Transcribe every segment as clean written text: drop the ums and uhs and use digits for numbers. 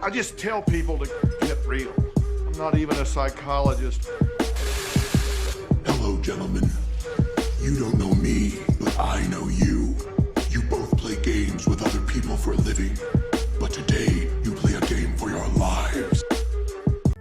I just tell people to get real. I'm not even a psychologist. Hello, gentlemen. You don't know me, but I know you. You both play games with other people for a living, but today you play a game for your lives.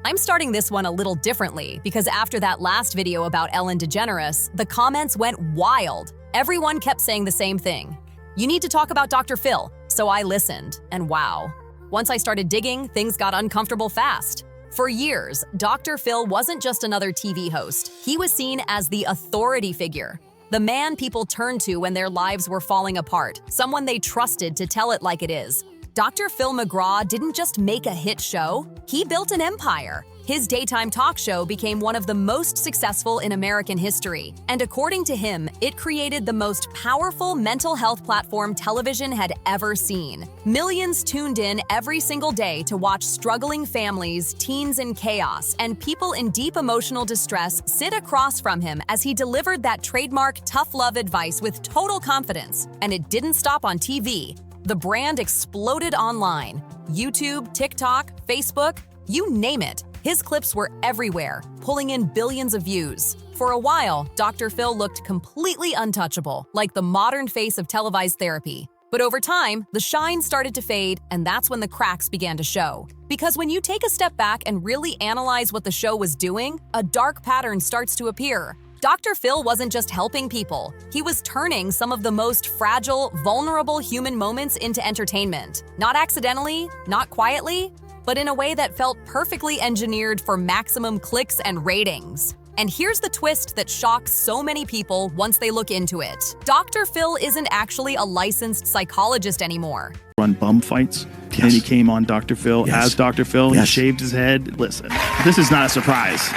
I'm starting this one a little differently because after that last video about Ellen DeGeneres, the comments went wild. Everyone kept saying the same thing. You need to talk about Dr. Phil. So I listened, and wow. Once I started digging, things got uncomfortable fast. For years, Dr. Phil wasn't just another TV host. He was seen as the authority figure, the man people turned to when their lives were falling apart, someone they trusted to tell it like it is. Dr. Phil McGraw didn't just make a hit show, he built an empire. His daytime talk show became one of the most successful in American history, and according to him, it created the most powerful mental health platform television had ever seen. Millions tuned in every single day to watch struggling families, teens in chaos, and people in deep emotional distress sit across from him as he delivered that trademark tough love advice with total confidence. And it didn't stop on TV. The brand exploded online. YouTube, TikTok, Facebook, you name it. His clips were everywhere, pulling in billions of views. For a while, Dr. Phil looked completely untouchable, like the modern face of televised therapy. But over time, the shine started to fade, and that's when the cracks began to show. Because when you take a step back and really analyze what the show was doing, a dark pattern starts to appear. Dr. Phil wasn't just helping people, he was turning some of the most fragile, vulnerable human moments into entertainment. Not accidentally, not quietly, but in a way that felt perfectly engineered for maximum clicks and ratings. And here's the twist that shocks so many people once they look into it. Dr. Phil isn't actually a licensed psychologist anymore. Run bum fights. Yes. Then he came on Dr. Phil as Dr. Phil. Yes. He shaved his head. Listen, this is not a surprise.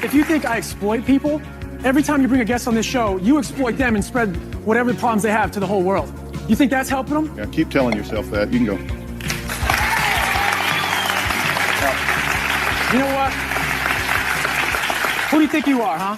If you think I exploit people, every time you bring a guest on this show, you exploit them and spread whatever problems they have to the whole world. You think that's helping them? Yeah, keep telling yourself that. You can go. You know what? Who do you think you are, huh?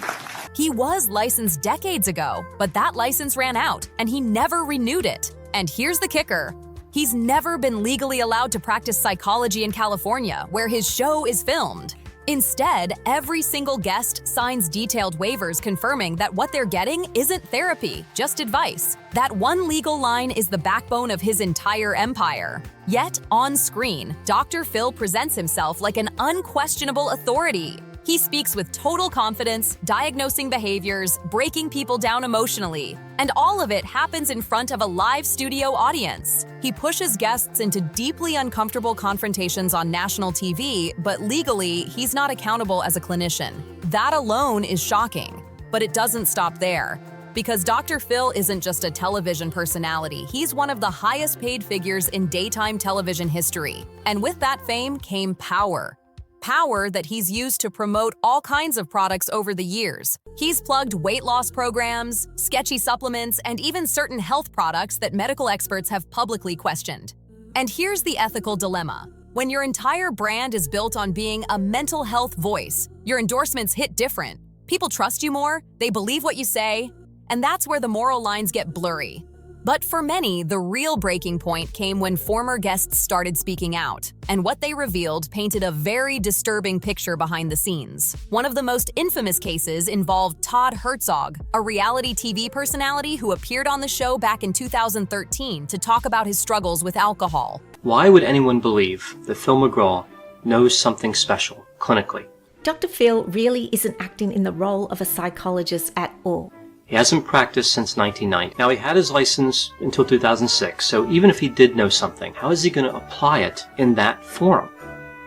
He was licensed decades ago, but that license ran out, and he never renewed it. And here's the kicker. He's never been legally allowed to practice psychology in California, where his show is filmed. Instead, every single guest signs detailed waivers confirming that what they're getting isn't therapy, just advice. That one legal line is the backbone of his entire empire. Yet, on screen, Dr. Phil presents himself like an unquestionable authority. He speaks with total confidence, diagnosing behaviors, breaking people down emotionally. And all of it happens in front of a live studio audience. He pushes guests into deeply uncomfortable confrontations on national TV, but legally, he's not accountable as a clinician. That alone is shocking. But it doesn't stop there. Because Dr. Phil isn't just a television personality, he's one of the highest paid figures in daytime television history. And with that fame came power. Power that he's used to promote all kinds of products over the years. He's plugged weight loss programs, sketchy supplements, and even certain health products that medical experts have publicly questioned. And here's the ethical dilemma. When your entire brand is built on being a mental health voice, your endorsements hit different. People trust you more, they believe what you say, and that's where the moral lines get blurry. But for many, the real breaking point came when former guests started speaking out, and what they revealed painted a very disturbing picture behind the scenes. One of the most infamous cases involved Todd Herzog, a reality TV personality who appeared on the show back in 2013 to talk about his struggles with alcohol. Why would anyone believe that Phil McGraw knows something special clinically? Dr. Phil really isn't acting in the role of a psychologist at all. He hasn't practiced since 1990. Now, he had his license until 2006, so even if he did know something, how is he going to apply it in that forum?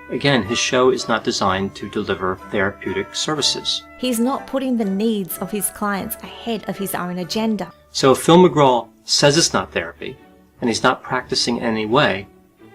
Again, his show is not designed to deliver therapeutic services. He's not putting the needs of his clients ahead of his own agenda. So if Phil McGraw says it's not therapy, and he's not practicing in any way,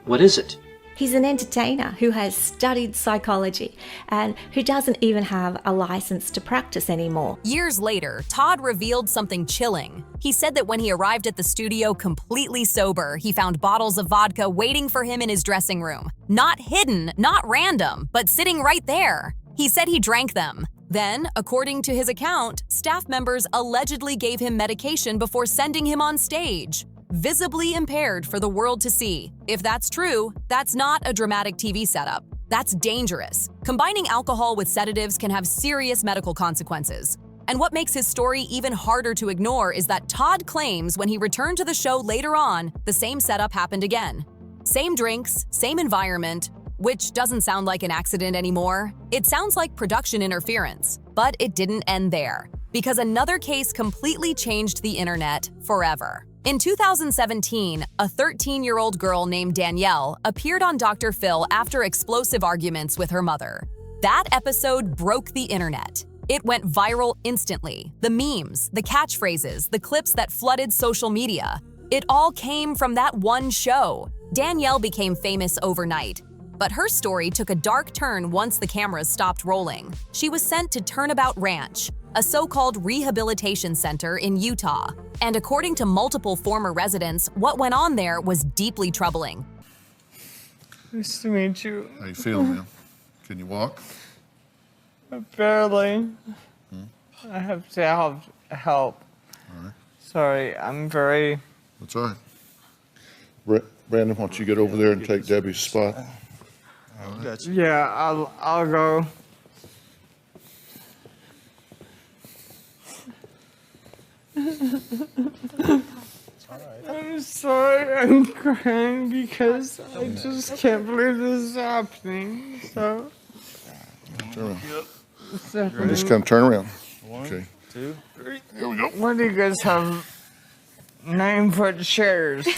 what is it? He's an entertainer who has studied psychology and who doesn't even have a license to practice anymore. Years later, Todd revealed something chilling. He said that when he arrived at the studio completely sober, he found bottles of vodka waiting for him in his dressing room. Not hidden, not random, but sitting right there. He said he drank them. Then, according to his account, staff members allegedly gave him medication before sending him on stage. visibly impaired for the world to see. If that's true, that's not a dramatic TV setup. That's dangerous. Combining alcohol with sedatives can have serious medical consequences. And what makes his story even harder to ignore is that Todd claims when he returned to the show later on, the same setup happened again. Same drinks, same environment, which doesn't sound like an accident anymore. It sounds like production interference. But it didn't end there, because another case completely changed the internet forever. In 2017, a 13-year-old girl named Danielle appeared on Dr. Phil after explosive arguments with her mother. That episode broke the internet. It went viral instantly. The memes, the catchphrases, the clips that flooded social media. It all came from that one show. Danielle became famous overnight. But her story took a dark turn once the cameras stopped rolling. She was sent to Turnabout Ranch, a so-called rehabilitation center in Utah. And according to multiple former residents, what went on there was deeply troubling. Nice to meet you. How you feeling, man? Can you walk? Barely. I have to have help. All right. Sorry, I'm very... That's all right. Brandon, why don't you get over there and take Debbie's spot? Yeah, I'll go. I'm sorry, I'm crying because I just can't believe this is happening. So, Turn around. it's happening. Just come turn around. Okay. 2, 3. Here we go. What do you guys have? 9-foot chairs.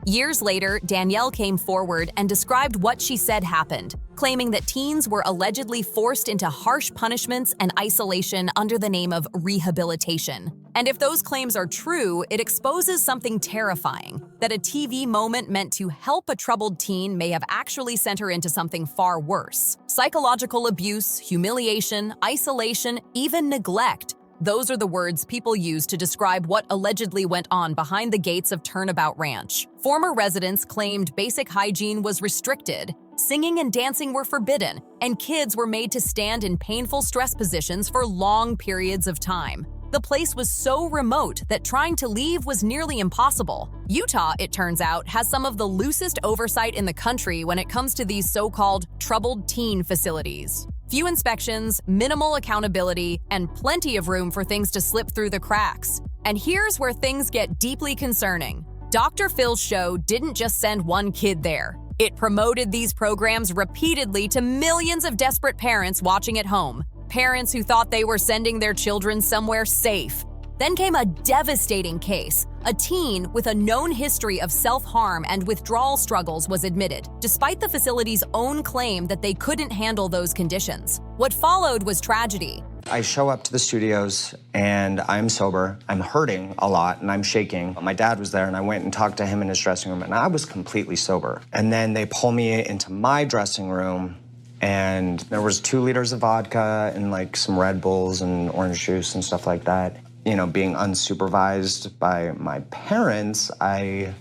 Years later, Danielle came forward and described what she said happened, claiming that teens were allegedly forced into harsh punishments and isolation under the name of rehabilitation. And if those claims are true, it exposes something terrifying, that a TV moment meant to help a troubled teen may have actually sent her into something far worse. Psychological abuse, humiliation, isolation, even neglect. Those are the words people use to describe what allegedly went on behind the gates of Turnabout Ranch. Former residents claimed basic hygiene was restricted, singing and dancing were forbidden, and kids were made to stand in painful stress positions for long periods of time. The place was so remote that trying to leave was nearly impossible. Utah, it turns out, has some of the loosest oversight in the country when it comes to these so-called troubled teen facilities. Few inspections, minimal accountability, and plenty of room for things to slip through the cracks. And here's where things get deeply concerning. Dr. Phil's show didn't just send one kid there. It promoted these programs repeatedly to millions of desperate parents watching at home. Parents who thought they were sending their children somewhere safe. Then came a devastating case. A teen with a known history of self-harm and withdrawal struggles was admitted, despite the facility's own claim that they couldn't handle those conditions. What followed was tragedy. I show up to the studios and I'm sober, I'm hurting a lot and I'm shaking. My dad was there and I went and talked to him in his dressing room and I was completely sober. And then they pull me into my dressing room and there was 2 liters of vodka and like some Red Bulls and orange juice and stuff like that. You know, being unsupervised by my parents, I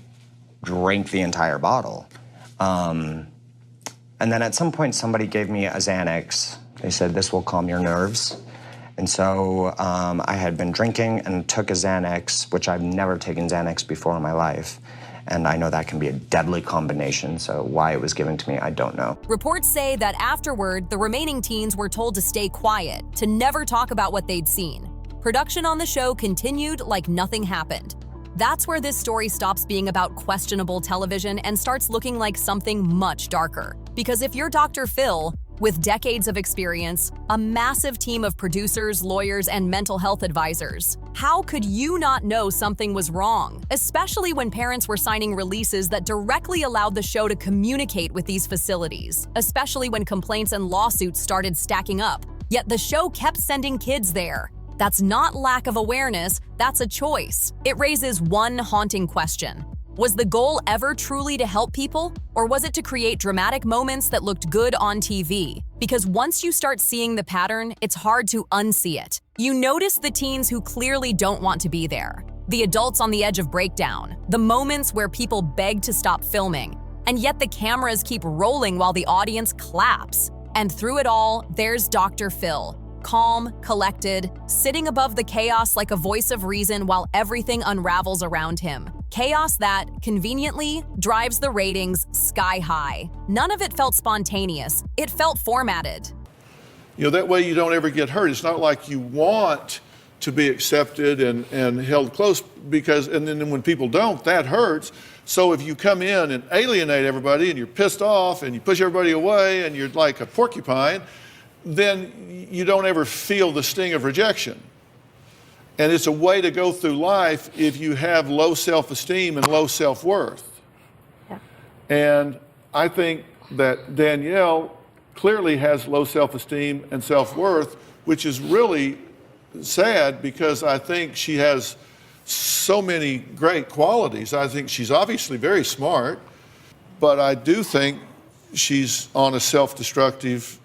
drank the entire bottle. And then at some point, somebody gave me a Xanax. They said, this will calm your nerves. And so I had been drinking and took a Xanax, which I've never taken Xanax before in my life. And I know that can be a deadly combination, so why it was given to me, I don't know. Reports say that afterward, the remaining teens were told to stay quiet, to never talk about what they'd seen. Production on the show continued like nothing happened. That's where this story stops being about questionable television and starts looking like something much darker. Because if you're Dr. Phil, with decades of experience, a massive team of producers, lawyers, and mental health advisors, how could you not know something was wrong? Especially when parents were signing releases that directly allowed the show to communicate with these facilities, especially when complaints and lawsuits started stacking up. Yet the show kept sending kids there. That's not lack of awareness, that's a choice. It raises one haunting question. Was the goal ever truly to help people? Or was it to create dramatic moments that looked good on TV? Because once you start seeing the pattern, it's hard to unsee it. You notice the teens who clearly don't want to be there, the adults on the edge of breakdown, the moments where people beg to stop filming, and yet the cameras keep rolling while the audience claps. And through it all, there's Dr. Phil. Calm, collected, sitting above the chaos like a voice of reason while everything unravels around him. Chaos that, conveniently, drives the ratings sky high. None of it felt spontaneous. It felt formatted. You know, that way you don't ever get hurt. It's not like you want to be accepted and held close, and then when people don't, that hurts. So if you come in and alienate everybody and you're pissed off and you push everybody away and you're like a porcupine, then you don't ever feel the sting of rejection. And it's a way to go through life if you have low self-esteem and low self-worth. Yeah. And I think that Danielle clearly has low self-esteem and self-worth, which is really sad because I think she has so many great qualities. I think she's obviously very smart, but I do think she's on a self-destructive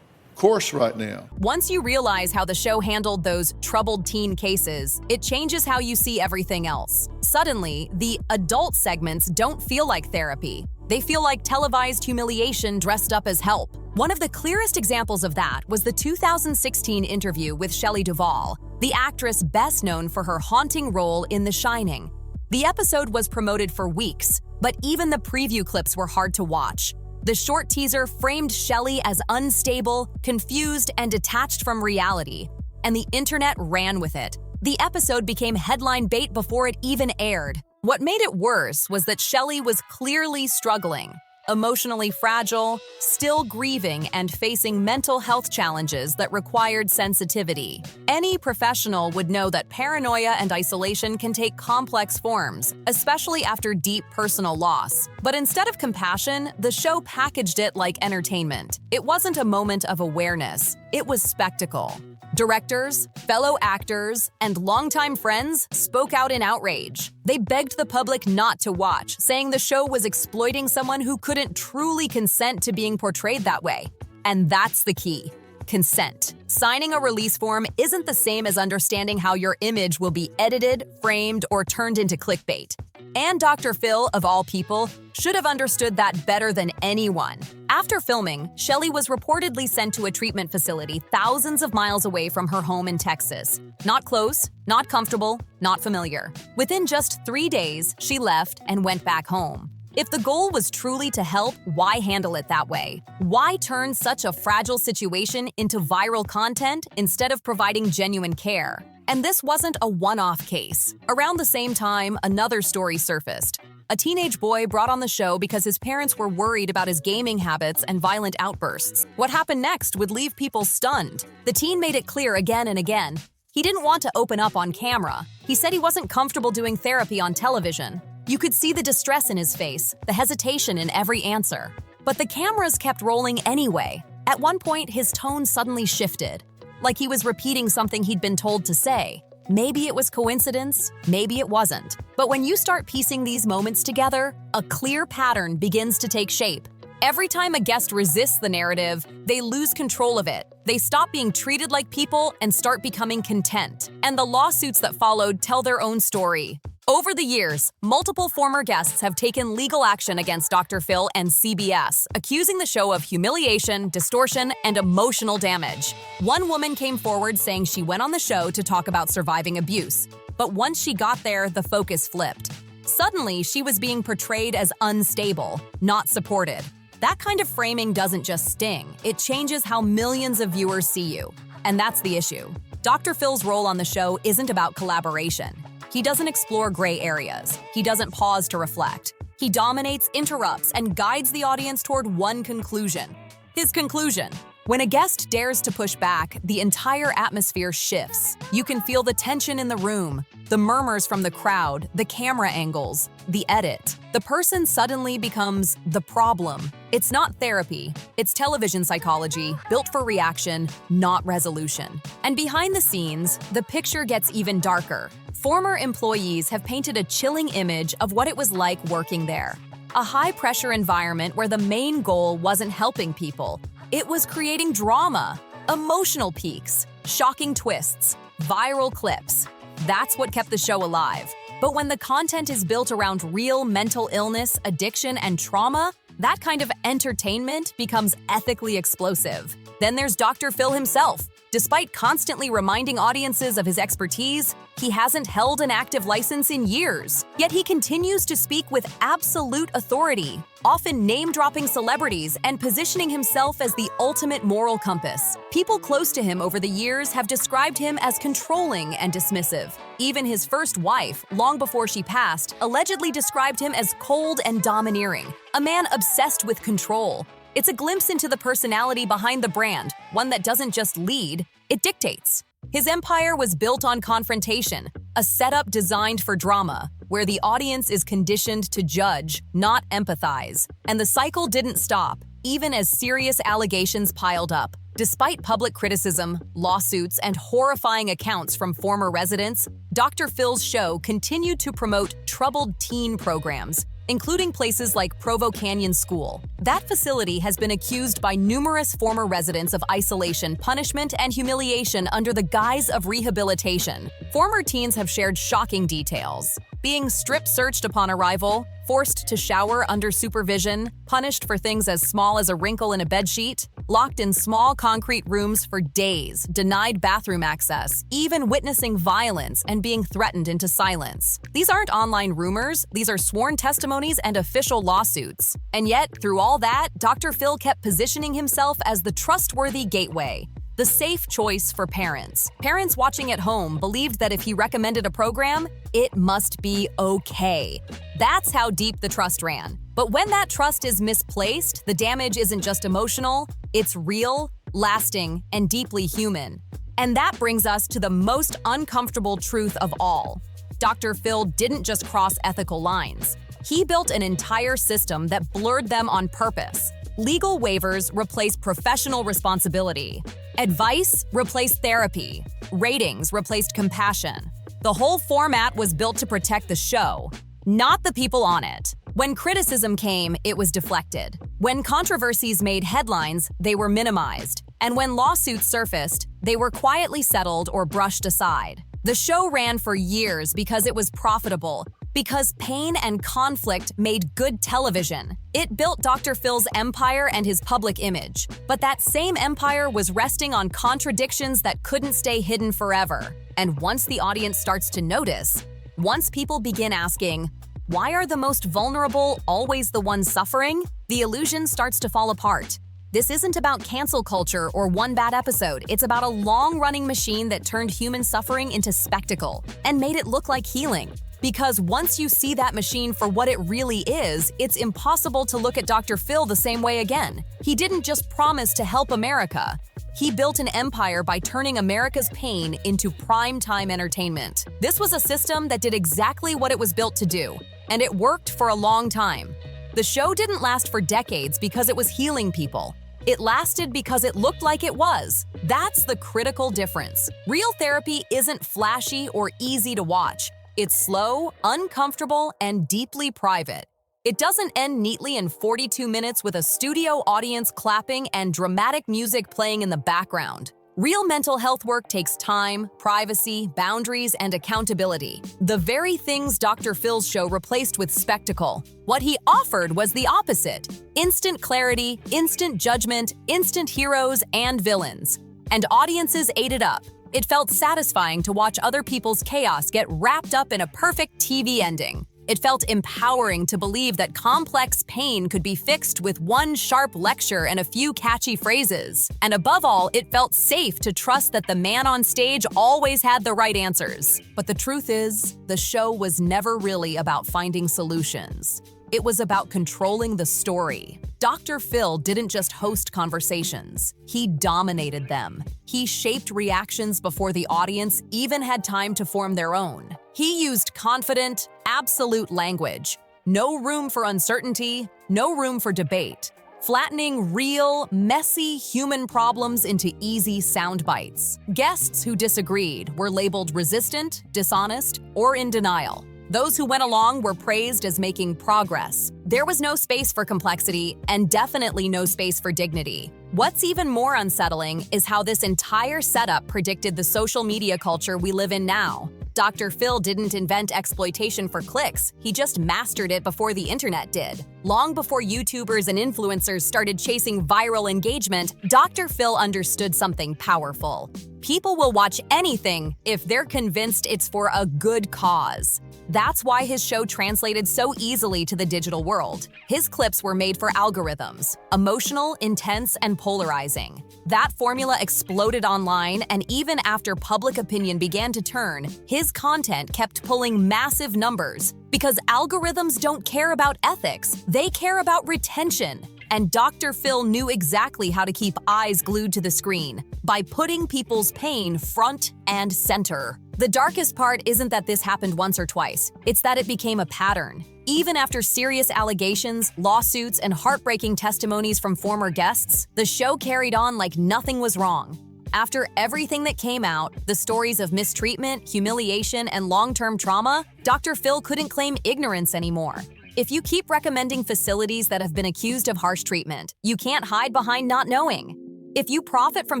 course right now. Once you realize how the show handled those troubled teen cases, it changes how you see everything else. Suddenly, the adult segments don't feel like therapy. They feel like televised humiliation dressed up as help. One of the clearest examples of that was the 2016 interview with Shelley Duvall, the actress best known for her haunting role in The Shining. The episode was promoted for weeks, but even the preview clips were hard to watch. The short teaser framed Shelley as unstable, confused, and detached from reality, and the internet ran with it. The episode became headline bait before it even aired. What made it worse was that Shelley was clearly struggling, emotionally fragile, still grieving, and facing mental health challenges that required sensitivity. Any professional would know that paranoia and isolation can take complex forms, especially after deep personal loss. But instead of compassion, the show packaged it like entertainment. It wasn't a moment of awareness, it was spectacle. Directors, fellow actors, and longtime friends spoke out in outrage. They begged the public not to watch, saying the show was exploiting someone who couldn't truly consent to being portrayed that way. And that's the key. Consent. Signing a release form isn't the same as understanding how your image will be edited, framed, or turned into clickbait. And Dr. Phil, of all people, should have understood that better than anyone. After filming, Shelley was reportedly sent to a treatment facility thousands of miles away from her home in Texas. Not close, not comfortable, not familiar. Within just 3 days, she left and went back home. If the goal was truly to help, why handle it that way? Why turn such a fragile situation into viral content instead of providing genuine care? And this wasn't a one-off case. Around the same time, another story surfaced. A teenage boy brought on the show because his parents were worried about his gaming habits and violent outbursts. What happened next would leave people stunned. The teen made it clear again and again. He didn't want to open up on camera. He said he wasn't comfortable doing therapy on television. You could see the distress in his face, the hesitation in every answer. But the cameras kept rolling anyway. At one point, his tone suddenly shifted, like he was repeating something he'd been told to say. Maybe it was coincidence, maybe it wasn't. But when you start piecing these moments together, a clear pattern begins to take shape. Every time a guest resists the narrative, they lose control of it. They stop being treated like people and start becoming content. And the lawsuits that followed tell their own story. Over the years, multiple former guests have taken legal action against Dr. Phil and CBS, accusing the show of humiliation, distortion, and emotional damage. One woman came forward saying she went on the show to talk about surviving abuse. But once she got there, the focus flipped. Suddenly, she was being portrayed as unstable, not supported. That kind of framing doesn't just sting, it changes how millions of viewers see you. And that's the issue. Dr. Phil's role on the show isn't about collaboration. He doesn't explore gray areas. He doesn't pause to reflect. He dominates, interrupts, and guides the audience toward one conclusion. His conclusion. When a guest dares to push back, the entire atmosphere shifts. You can feel the tension in the room, the murmurs from the crowd, the camera angles, the edit. The person suddenly becomes the problem. It's not therapy, it's television psychology, built for reaction, not resolution. And behind the scenes, the picture gets even darker. Former employees have painted a chilling image of what it was like working there. A high-pressure environment where the main goal wasn't helping people. It was creating drama, emotional peaks, shocking twists, viral clips. That's what kept the show alive. But when the content is built around real mental illness, addiction, and trauma, that kind of entertainment becomes ethically explosive. Then there's Dr. Phil himself. Despite constantly reminding audiences of his expertise, he hasn't held an active license in years. Yet he continues to speak with absolute authority, often name-dropping celebrities and positioning himself as the ultimate moral compass. People close to him over the years have described him as controlling and dismissive. Even his first wife, long before she passed, allegedly described him as cold and domineering, a man obsessed with control. It's a glimpse into the personality behind the brand, one that doesn't just lead, it dictates. His empire was built on confrontation, a setup designed for drama, where the audience is conditioned to judge, not empathize. And the cycle didn't stop, even as serious allegations piled up. Despite public criticism, lawsuits, and horrifying accounts from former residents, Dr. Phil's show continued to promote troubled teen programs, including places like Provo Canyon School. That facility has been accused by numerous former residents of isolation, punishment, and humiliation under the guise of rehabilitation. Former teens have shared shocking details. Being strip-searched upon arrival, forced to shower under supervision, punished for things as small as a wrinkle in a bedsheet, locked in small concrete rooms for days, denied bathroom access, even witnessing violence and being threatened into silence. These aren't online rumors, these are sworn testimonies and official lawsuits. And yet, through all that, Dr. Phil kept positioning himself as the trustworthy gateway, the safe choice for parents. Parents watching at home believed that if he recommended a program, it must be okay. That's how deep the trust ran. But when that trust is misplaced, the damage isn't just emotional, it's real, lasting, and deeply human. And that brings us to the most uncomfortable truth of all. Dr. Phil didn't just cross ethical lines. He built an entire system that blurred them on purpose. Legal waivers replaced professional responsibility. Advice replaced therapy. Ratings replaced compassion. The whole format was built to protect the show, not the people on it. When criticism came, it was deflected. When controversies made headlines, they were minimized. And when lawsuits surfaced, they were quietly settled or brushed aside. The show ran for years because it was profitable, because pain and conflict made good television. It built Dr. Phil's empire and his public image. But that same empire was resting on contradictions that couldn't stay hidden forever. And once the audience starts to notice, once people begin asking, why are the most vulnerable always the ones suffering? The illusion starts to fall apart. This isn't about cancel culture or one bad episode. It's about a long-running machine that turned human suffering into spectacle and made it look like healing. Because once you see that machine for what it really is, it's impossible to look at Dr. Phil the same way again. He didn't just promise to help America. He built an empire by turning America's pain into prime-time entertainment. This was a system that did exactly what it was built to do, and it worked for a long time. The show didn't last for decades because it was healing people. It lasted because it looked like it was. That's the critical difference. Real therapy isn't flashy or easy to watch. It's slow, uncomfortable, and deeply private. It doesn't end neatly in 42 minutes with a studio audience clapping and dramatic music playing in the background. Real mental health work takes time, privacy, boundaries, and accountability. The very things Dr. Phil's show replaced with spectacle. What he offered was the opposite: instant clarity, instant judgment, instant heroes and villains. And audiences ate it up. It felt satisfying to watch other people's chaos get wrapped up in a perfect TV ending. It felt empowering to believe that complex pain could be fixed with one sharp lecture and a few catchy phrases. And above all, it felt safe to trust that the man on stage always had the right answers. But the truth is, the show was never really about finding solutions. It was about controlling the story. Dr. Phil didn't just host conversations, he dominated them. He shaped reactions before the audience even had time to form their own. He used confident, absolute language. No room for uncertainty, no room for debate. Flattening real, messy human problems into easy sound bites. Guests who disagreed were labeled resistant, dishonest, or in denial. Those who went along were praised as making progress. There was no space for complexity and definitely no space for dignity. What's even more unsettling is how this entire setup predicted the social media culture we live in now. Dr. Phil didn't invent exploitation for clicks, he just mastered it before the internet did. Long before YouTubers and influencers started chasing viral engagement, Dr. Phil understood something powerful. People will watch anything if they're convinced it's for a good cause. That's why his show translated so easily to the digital world. His clips were made for algorithms, emotional, intense, and polarizing. That formula exploded online, and even after public opinion began to turn, his content kept pulling massive numbers. Because algorithms don't care about ethics, they care about retention. And Dr. Phil knew exactly how to keep eyes glued to the screen by putting people's pain front and center. The darkest part isn't that this happened once or twice, it's that it became a pattern. Even after serious allegations, lawsuits, and heartbreaking testimonies from former guests, the show carried on like nothing was wrong. After everything that came out, the stories of mistreatment, humiliation, and long-term trauma, Dr. Phil couldn't claim ignorance anymore. If you keep recommending facilities that have been accused of harsh treatment, you can't hide behind not knowing. If you profit from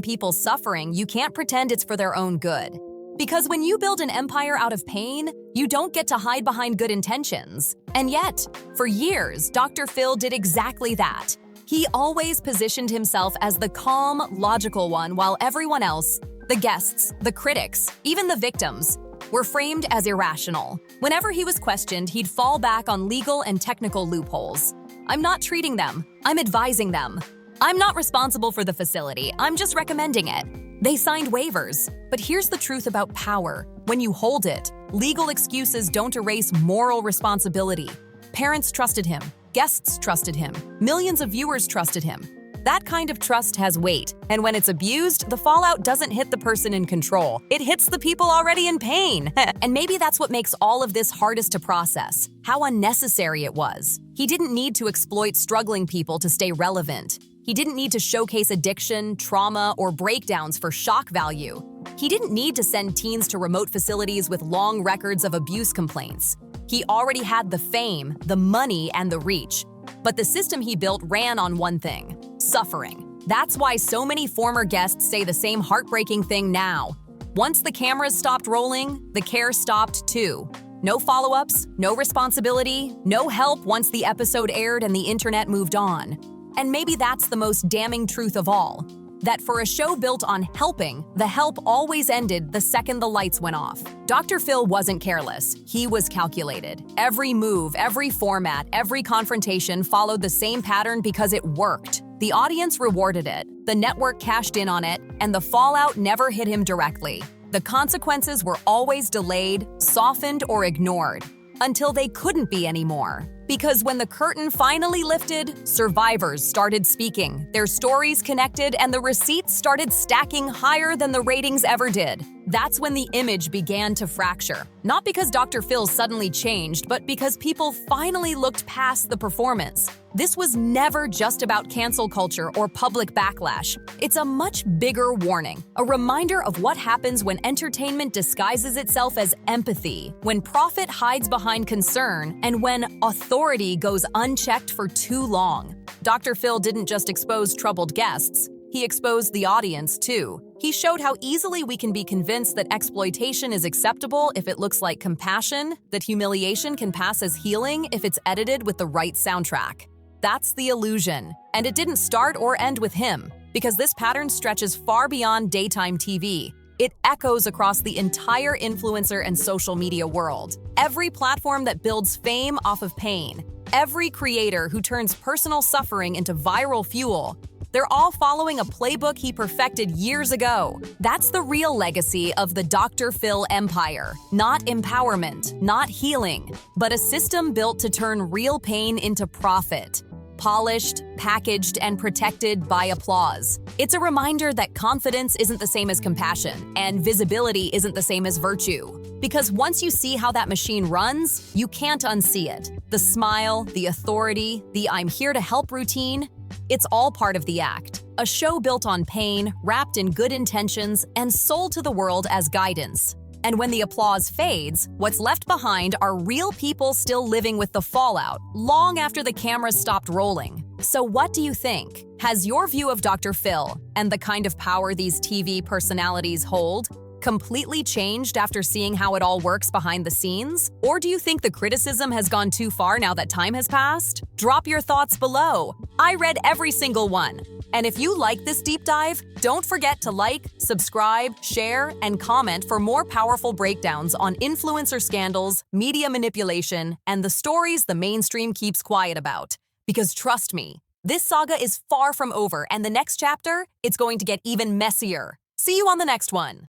people's suffering, you can't pretend it's for their own good. Because when you build an empire out of pain, you don't get to hide behind good intentions. And yet, for years, Dr. Phil did exactly that. He always positioned himself as the calm, logical one, while everyone else, the guests, the critics, even the victims, were framed as irrational. Whenever he was questioned, he'd fall back on legal and technical loopholes. I'm not treating them, I'm advising them. I'm not responsible for the facility, I'm just recommending it. They signed waivers. But here's the truth about power. When you hold it, legal excuses don't erase moral responsibility. Parents trusted him, guests trusted him, millions of viewers trusted him. That kind of trust has weight, and when it's abused, the fallout doesn't hit the person in control. It hits the people already in pain. And maybe that's what makes all of this hardest to process, how unnecessary it was. He didn't need to exploit struggling people to stay relevant. He didn't need to showcase addiction, trauma, or breakdowns for shock value. He didn't need to send teens to remote facilities with long records of abuse complaints. He already had the fame, the money, and the reach. But the system he built ran on one thing: suffering. That's why so many former guests say the same heartbreaking thing now. Once the cameras stopped rolling, the care stopped too. No follow-ups, no responsibility, no help once the episode aired and the internet moved on. And maybe that's the most damning truth of all, that for a show built on helping, the help always ended the second the lights went off. Dr. Phil wasn't careless, he was calculated. Every move, every format, every confrontation followed the same pattern because it worked. The audience rewarded it, the network cashed in on it, and the fallout never hit him directly. The consequences were always delayed, softened, or ignored, until they couldn't be anymore. Because when the curtain finally lifted, survivors started speaking, their stories connected, and the receipts started stacking higher than the ratings ever did. That's when the image began to fracture. Not because Dr. Phil suddenly changed, but because people finally looked past the performance. This was never just about cancel culture or public backlash. It's a much bigger warning, a reminder of what happens when entertainment disguises itself as empathy, when profit hides behind concern, and when authority goes unchecked for too long. Dr. Phil didn't just expose troubled guests, he exposed the audience too. He showed how easily we can be convinced that exploitation is acceptable if it looks like compassion, that humiliation can pass as healing if it's edited with the right soundtrack. That's the illusion. And it didn't start or end with him, because this pattern stretches far beyond daytime TV. It echoes across the entire influencer and social media world. Every platform that builds fame off of pain, every creator who turns personal suffering into viral fuel, they're all following a playbook he perfected years ago. That's the real legacy of the Dr. Phil empire. Not empowerment, not healing, but a system built to turn real pain into profit. Polished, packaged, and protected by applause. It's a reminder that confidence isn't the same as compassion, and visibility isn't the same as virtue. Because once you see how that machine runs, you can't unsee it. The smile, the authority, the I'm here to help routine, it's all part of the act. A show built on pain, wrapped in good intentions, and sold to the world as guidance. And when the applause fades, what's left behind are real people still living with the fallout, long after the cameras stopped rolling. So what do you think? Has your view of Dr. Phil and the kind of power these TV personalities hold completely changed after seeing how it all works behind the scenes? Or do you think the criticism has gone too far now that time has passed? Drop your thoughts below. I read every single one. And if you like this deep dive, don't forget to like, subscribe, share, and comment for more powerful breakdowns on influencer scandals, media manipulation, and the stories the mainstream keeps quiet about. Because trust me, this saga is far from over, and the next chapter, it's going to get even messier. See you on the next one.